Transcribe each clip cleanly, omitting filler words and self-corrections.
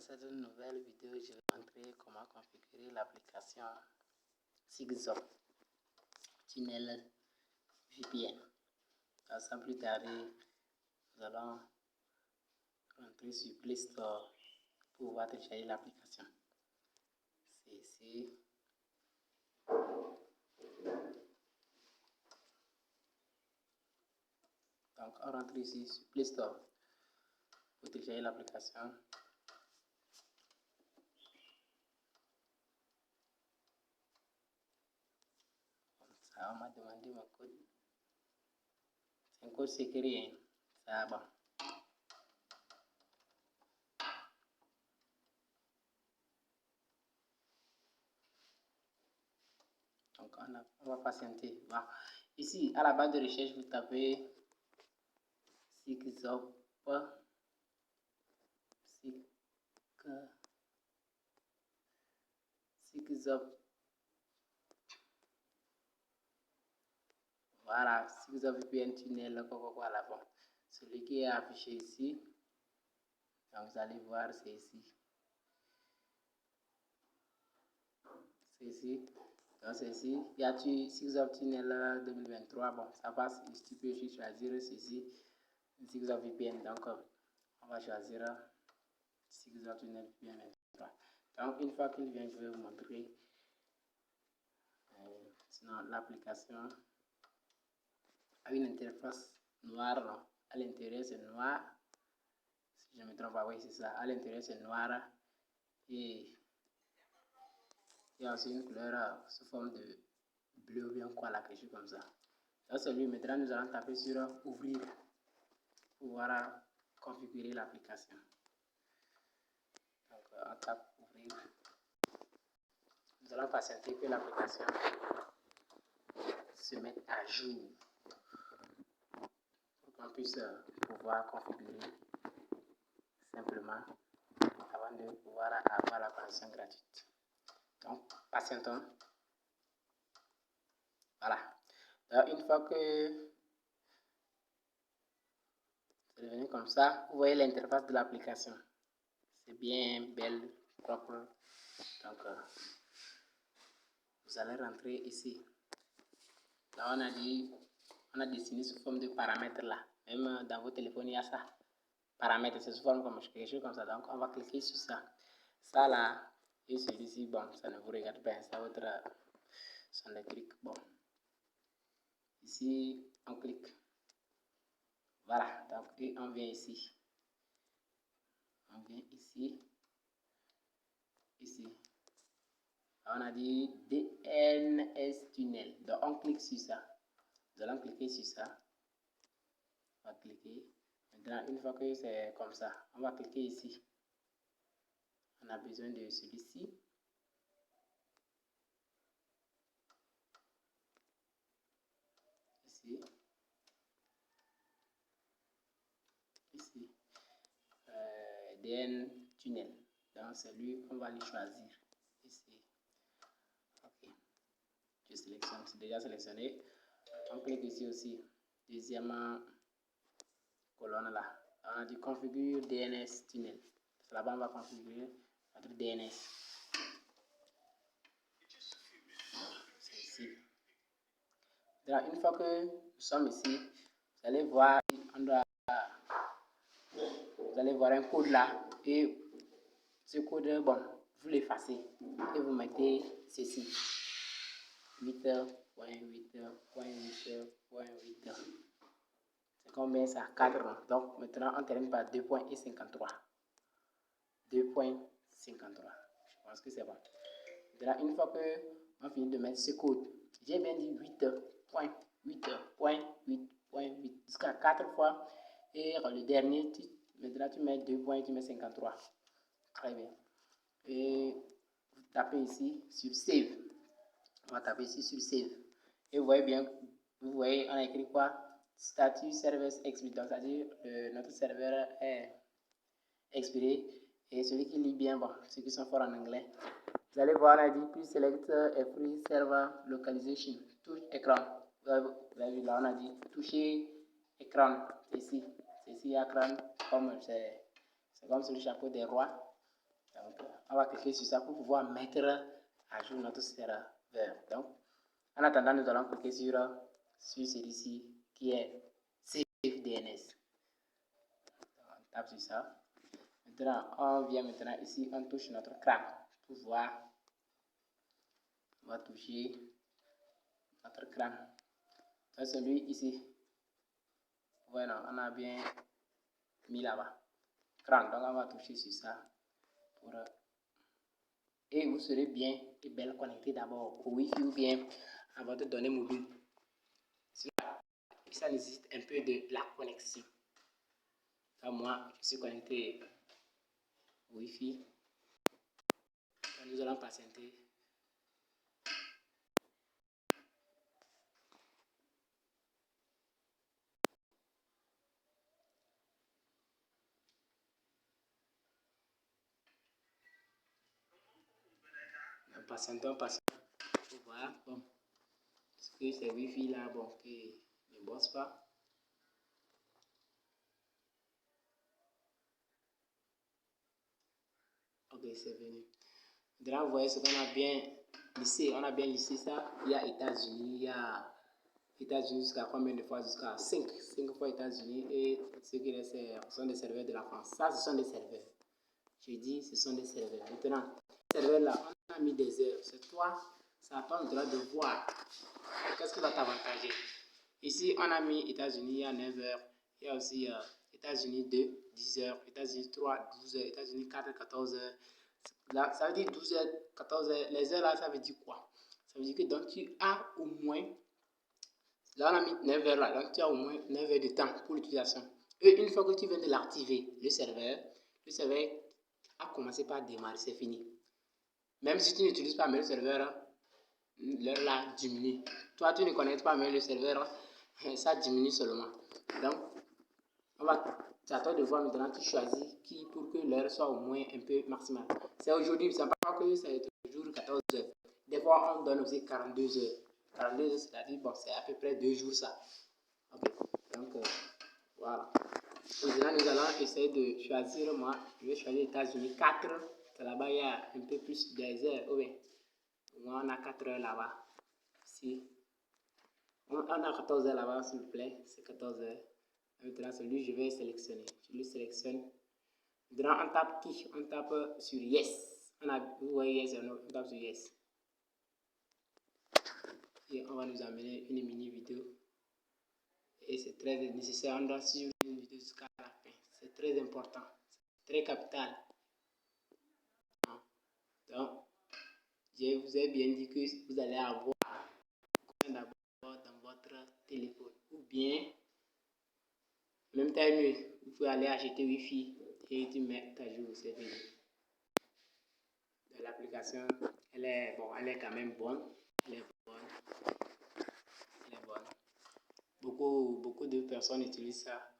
cette nouvelle vidéo, je vais montrer comment configurer l'application Sigzop Tunnel VPN. Sans plus tarder, nous allons rentrer sur Play Store pour pouvoir télécharger l'application. C'est ici. Donc, on rentre ici sur Play Store pour télécharger l'application. Ça, on m'a demandé mon code. C'est un code secret, hein. Ça, bon. Donc, on va patienter. Bon. Ici, à la barre de recherche, vous tapez Sigzop. Sigzop. Voilà, Sigzop VPN Tunnel, à l'avant. Celui qui est affiché ici. Donc, vous allez voir, c'est ici. C'est ici. Donc, c'est ici. Il y a Sigzop Tunnel 2023. Bon, ça passe. Tu peux aussi choisir ceci. Sigzop VPN. Donc, on va choisir Sigzop Tunnel VPN 23. Donc, une fois qu'il vient, je vais vous montrer. Sinon, l'application a une interface noire. À l'intérieur, c'est noir. Si je ne me trompe pas, oui, c'est ça. À l'intérieur, c'est noir. Et il y a aussi une couleur sous forme de bleu ou bien quoi, là, quelque chose comme ça. Donc, c'est lui. Maintenant, nous allons taper sur ouvrir pour pouvoir configurer l'application. Donc, on tape ouvrir. Nous allons patienter que l'application se mette à jour pour qu'on puisse pouvoir configurer simplement avant de pouvoir avoir la connexion gratuite. Donc, patientons. Voilà. Donc, une fois que c'est devenu comme ça, vous voyez l'interface de l'application. C'est bien belle, propre. Donc, vous allez rentrer ici. Là, on a dessiné sous forme de paramètres là. Même dans vos téléphones, il y a ça. Paramètres, c'est sous forme comme quelque chose comme ça. Donc, on va cliquer sur ça. Ça là, et celui-ci, bon, ça ne vous regarde pas. Ça va être son truc. Bon. Ici, on clique. Voilà. Donc, et on vient ici. On vient ici. Ici. On a dit DNS Tunnel. Donc, on clique sur ça. Nous allons cliquer sur ça. On va cliquer. Maintenant, une fois que c'est comme ça, on va cliquer ici. On a besoin de celui-ci. Ici. Ici. DN Tunnel. Donc, c'est lui qu'on va lui choisir. Ici. Ok. Je sélectionne. C'est déjà sélectionné. On clique ici aussi. Deuxième colonne là. On a dit configure DNS Tunnel. Là-bas, on va configurer notre DNS. C'est ici. Donc, une fois que nous sommes ici, vous allez voir, vous allez voir un code là. Et ce code, bon, vous l'effacez. Et vous mettez ceci. 8.8.8.8. C'est combien ça? 4. Donc, maintenant, on termine par 2.53. 2.53. Je pense que c'est bon. Maintenant, une fois que on finit de mettre ce code, j'ai bien dit 8.8.8.8 jusqu'à 4 fois. Et le dernier, maintenant tu mets 2 points, tu mets 53. Très bien. Et vous tapez ici sur Save. On va taper ici sur Save. Et vous voyez bien, on a écrit quoi? Statut Service Expiré. Donc, c'est-à-dire notre serveur est expiré. Et celui qui lit bien, bon, ceux qui sont forts en anglais, vous allez voir, on a dit Please select a free server localization. Touche écran. Vous avez vu là, on a dit toucher écran. C'est ici. C'est ici, écran. C'est comme sur le chapeau des rois. Donc, on va cliquer sur ça pour pouvoir mettre à jour notre serveur. Donc, en attendant, nous allons cliquer sur celui-ci qui est CFDNS. On tape sur ça. Maintenant, on vient maintenant ici, on touche notre crâne pour voir. On va toucher notre crâne. C'est celui ici. Voilà, on a bien mis là-bas. Crâne, donc on va toucher sur ça. Et vous serez bien et bien connecté d'abord au Wi-Fi ou bien à votre donnée mobile. Ça nécessite un peu de la connexion. Comme moi, je suis connecté au Wi-Fi. Nous allons patienter. Patientons. Pour voir, bon, est-ce que c'est Wi-Fi là, bon, qui ne bosse pas. Ok, c'est venu. Là, vous voyez ce qu'on a bien lissé. On a bien lissé ça. Il y a États-Unis, il y a États-Unis jusqu'à combien de fois? Jusqu'à 5 fois États-Unis. Et ce qui reste, ce sont des serveurs de la France. Ça, ce sont des serveurs. Je dis, ce sont des serveurs. Maintenant, ces serveurs-là, on a mis des heures. C'est toi, ça attend le droit de voir. Qu'est-ce qui va t'avantager? Ici, on a mis États-Unis, il y a 9 heures. Il y a aussi États-Unis 2, 10 heures. États-Unis 3, 12 heures. États-Unis 4, 14 heures. Là, ça veut dire 12 heures, 14 heures. Les heures là, ça veut dire quoi? Ça veut dire que donc tu as au moins, là on a mis 9 heures là, donc tu as au moins 9 heures de temps pour l'utilisation. Et une fois que tu viens de l'activer, le serveur a commencé par démarrer, c'est fini. Même si tu n'utilises pas le serveur, l'heure là diminue. Toi, tu ne connectes pas même le serveur, ça diminue seulement. Donc, c'est à toi de voir maintenant, tu choisis qui pour que l'heure soit au moins un peu maximale. C'est aujourd'hui, ça ne pas que c'est toujours 14 heures. Des fois, on donne aussi 42 heures. 42 heures, c'est-à-dire, bon, c'est à peu près 2 jours ça. Ok, donc, voilà. Maintenant, nous allons essayer de choisir, moi, je vais choisir États-Unis 4. Là-bas, il y a un peu plus des heures. Oui, moi, on a 4 heures là-bas. Ici. On a 14 heures là-bas, s'il vous plaît. C'est 14 heures. Maintenant, celui je vais sélectionner. Je le sélectionne. Maintenant, on tape qui? On tape sur Yes. Vous voyez Yes, on tape sur Yes. Et on va nous amener une mini vidéo. Et c'est très nécessaire. On doit suivre une vidéo jusqu'à la fin. C'est très important. C'est très capital. Donc, je vous ai bien dit que vous allez avoir d'abord dans votre téléphone. Ou bien, même temps mieux, vous pouvez aller acheter Wi-Fi et tu mets à jour cette vidéo. L'application, elle est quand même bonne. Elle est bonne. Beaucoup de personnes utilisent ça.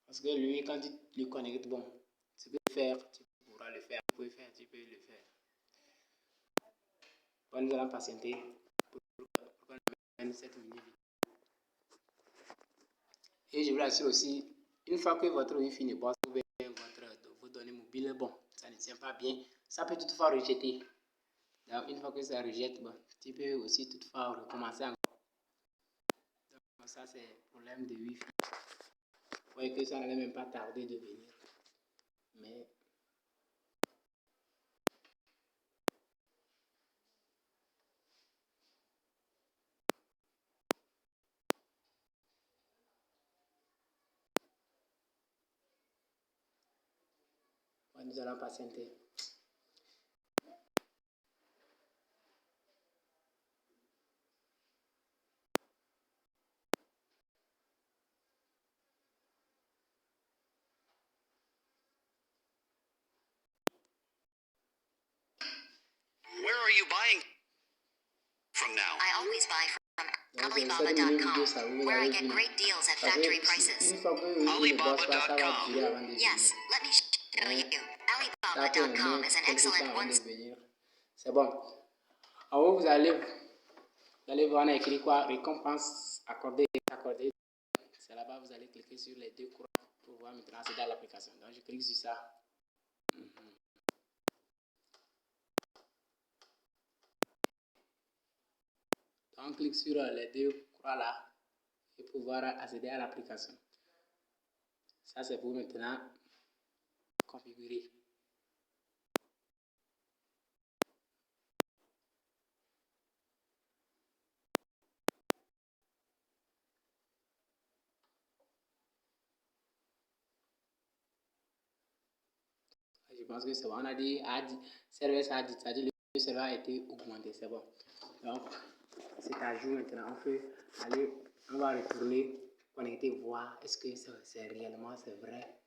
Parce que lui, quand tu le connectes, bon, tu peux le faire, tu pourras le faire. Tu peux le faire. Bon, nous allons patienter pour qu'on amène cette mini vidéo. Et je vous assure aussi, une fois que votre Wi-Fi ne bosse pas, vos données mobiles, bon, ça ne tient pas bien, ça peut toutefois rejeter. Donc, une fois que ça rejette, bon, tu peux aussi toutefois recommencer encore. Donc, ça, c'est le problème de Wi-Fi. Vous voyez que ça n'allait même pas tarder de venir. Mais bon, nous allons patienter. Where are you buying from now? I always buy from Alibaba.com, where I get great deals at factory prices. Alibaba.com. Yes, let me show you. Alibaba.com is an excellent one. C'est bon. En haut, vous allez voir, on a écrit quoi? Récompense accordée. C'est là-bas, vous allez cliquer sur les deux croix pour voir maintenant c'est dans l'application. Donc, je clique sur ça. On clique sur les deux croix là et pouvoir accéder à l'application. Ça, c'est pour maintenant configurer. Je pense que c'est bon. On a dit, serveur, ça a dit, c'est-à-dire le serveur a été augmenté, c'est bon. Donc, c'est à jour maintenant. On peut aller, on va retourner, connecter, voir est-ce que c'est réellement, c'est vrai.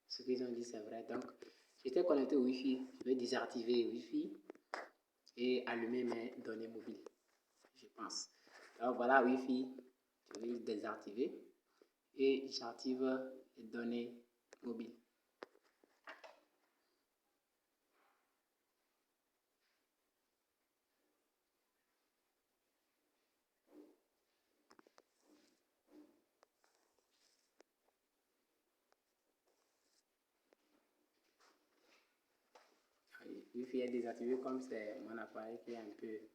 Ce qu'ils ont dit, c'est vrai. Donc, j'étais connecté au Wi-Fi. Je vais désactiver le Wi-Fi et allumer mes données mobiles, je pense. Donc, voilà Wi-Fi. Je vais désactiver et j'active les données mobiles. Wi-Fi est désactivé comme c'est mon appareil qui est un peu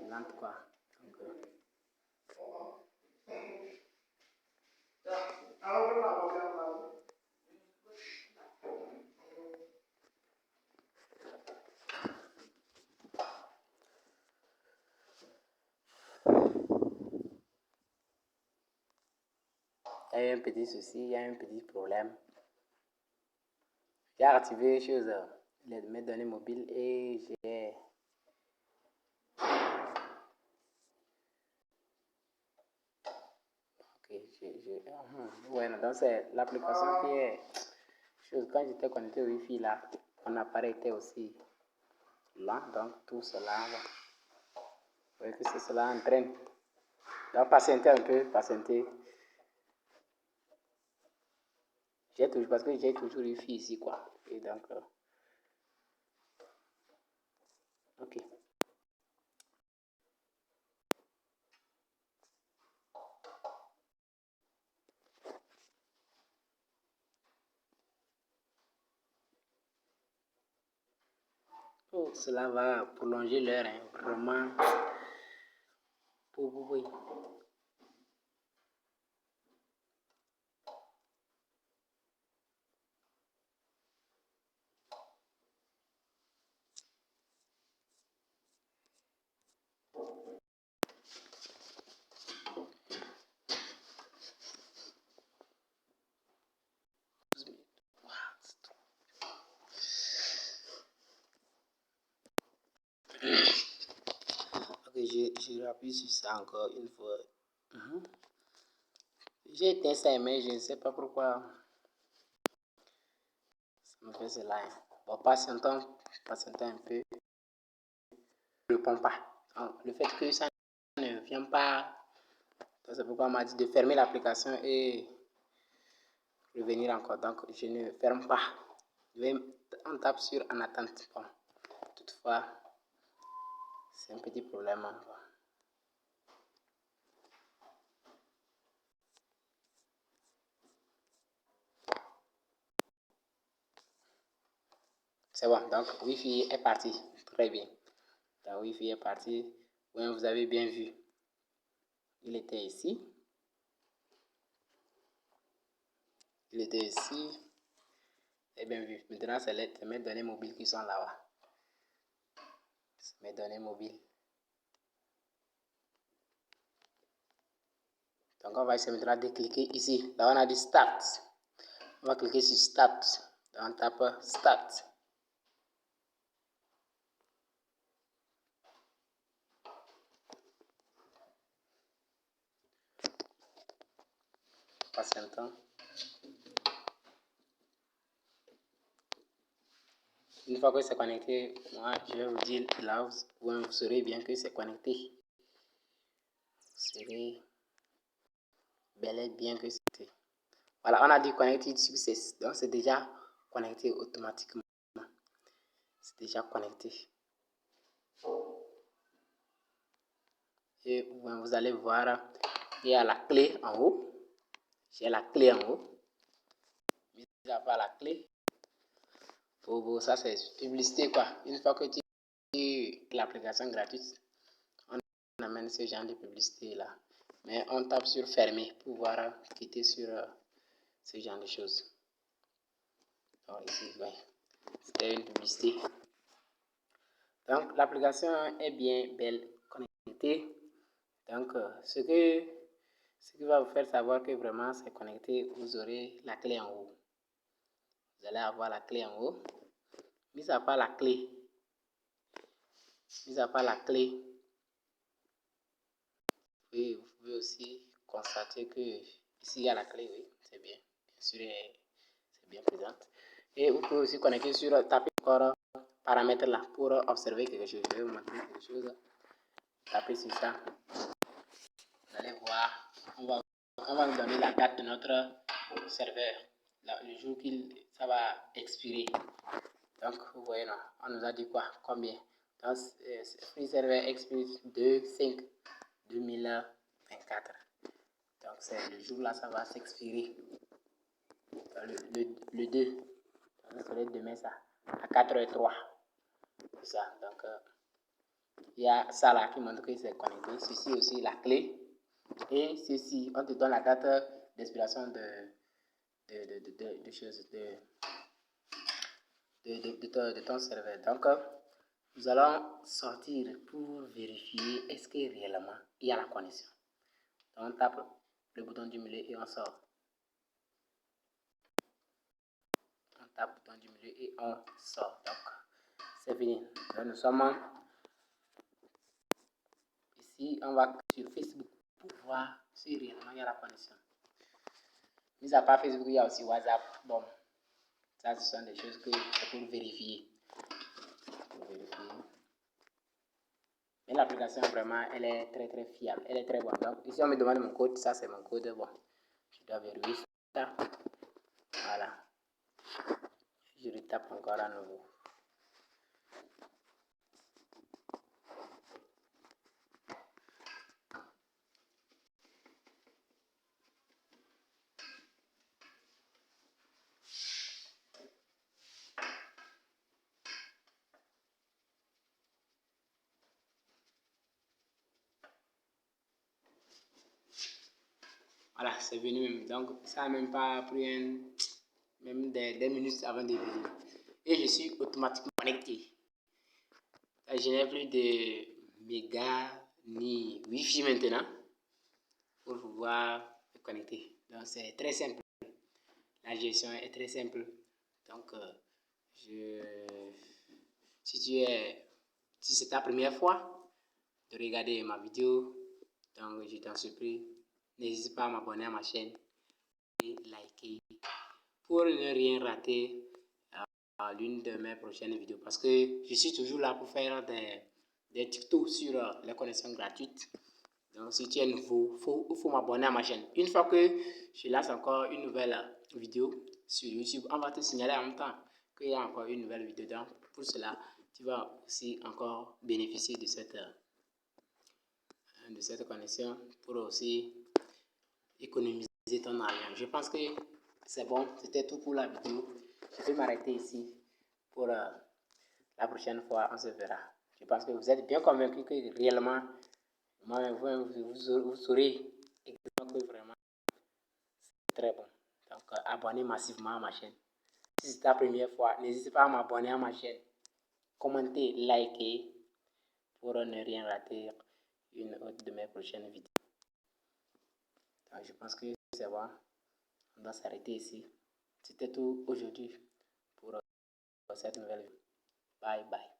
lent quoi. Donc, il y a un petit souci, il y a un petit problème. J'ai activé mes données mobiles et j'ai ouais, donc c'est l'application qui est quand j'étais connecté au Wi-Fi là, mon appareil était aussi lent, donc tout cela va. Vous voyez que cela entraîne. Donc patientez un peu, patientez. Parce que j'ai toujours Wi-Fi ici quoi. Et donc, ok. Oh, cela va prolonger l'heure, hein, vraiment. Oui. Ok, je rappuie sur ça encore une fois. J'ai éteint ça, mais je ne sais pas pourquoi ça me fait cela. Hein. Bon, patientons un peu. Ne répond pas. Donc, le fait que ça ne vient pas, c'est pourquoi on m'a dit de fermer l'application et revenir encore. Donc, je ne ferme pas. On tape sur en attente. Bon, toutefois, c'est un petit problème. Hein. C'est bon, donc Wi-Fi est parti. Très bien. Donc Wi-Fi est parti. Oui, vous avez bien vu. Il était ici. Il était ici. C'est bien vu. Maintenant, c'est mes données mobiles qui sont là-bas. C'est mes données mobiles. Donc, on va essayer maintenant de cliquer ici. Là, on a dit Start. On va cliquer sur Start. Donc, on tape Start. Patientant. Une fois que c'est connecté, moi, je vais vous dire là où vous saurez bien que c'est connecté. Vous saurez bel et bien que c'était. Voilà, on a dit Connected Success. Donc, c'est déjà connecté automatiquement. C'est déjà connecté. Et vous allez voir, il y a la clé en haut. J'ai la clé en haut. Mis à part la clé. Ça, c'est publicité quoi. Une fois que tu as l'application gratuite, amène ce genre de publicité là. Mais on tape sur fermer pour pouvoir quitter sur ce genre de choses. Donc ici, ouais, c'était une publicité. Donc l'application est bien belle connectée. Donc ce qui va vous faire savoir que vraiment c'est connecté, vous aurez la clé en haut. Vous allez avoir la clé en haut. Mis à part la clé, vous pouvez aussi constater que ici il y a la clé, oui, c'est bien. Bien sûr, c'est bien présente. Et vous pouvez aussi connecter sur, taper encore paramètres là pour observer quelque chose. Je vais vous montrer quelque chose. Tapez sur ça. Vous allez voir, on va nous donner la date de notre serveur, le jour ça va expirer. Donc, vous voyez, non, on nous a dit quoi? Combien? Donc, Free Server expire 2/5/2024. Donc, c'est le jour là, ça va s'expirer. Le 2. Donc, ça serait demain, ça. À 4h03. C'est ça. Donc, il y a ça là qui montre que c'est connecté. Ceci aussi, la clé. Et ceci, on te donne la date d'expiration de ton serveur. Donc, nous allons sortir pour vérifier est-ce que réellement il y a la connexion. Donc, on tape le bouton du milieu et on sort. On tape le bouton du milieu et on sort. Donc, c'est fini. Donc, nous sommes ici. On va sur Facebook pour voir si réellement il y a la connexion. Mis à part Facebook, il y a aussi WhatsApp. Bon, ça, ce sont des choses que c'est pour vérifier. Mais l'application, vraiment, elle est très très fiable. Elle est très bonne. Donc, ici, on me demande mon code. Ça, c'est mon code. Bon, je dois vérifier ça. Voilà. Je retape encore à nouveau. Voilà, c'est venu même. Donc, ça n'a même pas pris même des minutes avant de venir. Et je suis automatiquement connecté. Je n'ai plus de mégas ni Wi-Fi maintenant pour pouvoir me connecter. Donc, c'est très simple. La gestion est très simple. Donc, si c'est ta première fois de regarder ma vidéo, donc je t'en supplie, n'hésite pas à m'abonner à ma chaîne et liker pour ne rien rater à l'une de mes prochaines vidéos, parce que je suis toujours là pour faire des tutos sur les connexions gratuites. Donc, si tu es nouveau, il faut m'abonner à ma chaîne. Une fois que je lance encore une nouvelle vidéo sur YouTube, on va te signaler en même temps qu'il y a encore une nouvelle vidéo. Donc, pour cela, tu vas aussi encore bénéficier de cette connexion pour aussi économiser ton argent. Je pense que c'est bon. C'était tout pour la vidéo. Je vais m'arrêter ici. Pour la prochaine fois, on se verra. Je pense que vous êtes bien convaincus que réellement, vous saurez exactement que vraiment c'est très bon. Donc, abonnez massivement à ma chaîne. Si c'est ta première fois, n'hésitez pas à m'abonner à ma chaîne. Commentez, likez pour ne rien rater une autre de mes prochaines vidéos. Donc, je pense que c'est bon. On doit s'arrêter ici. C'était tout aujourd'hui pour cette nouvelle vidéo. Bye bye.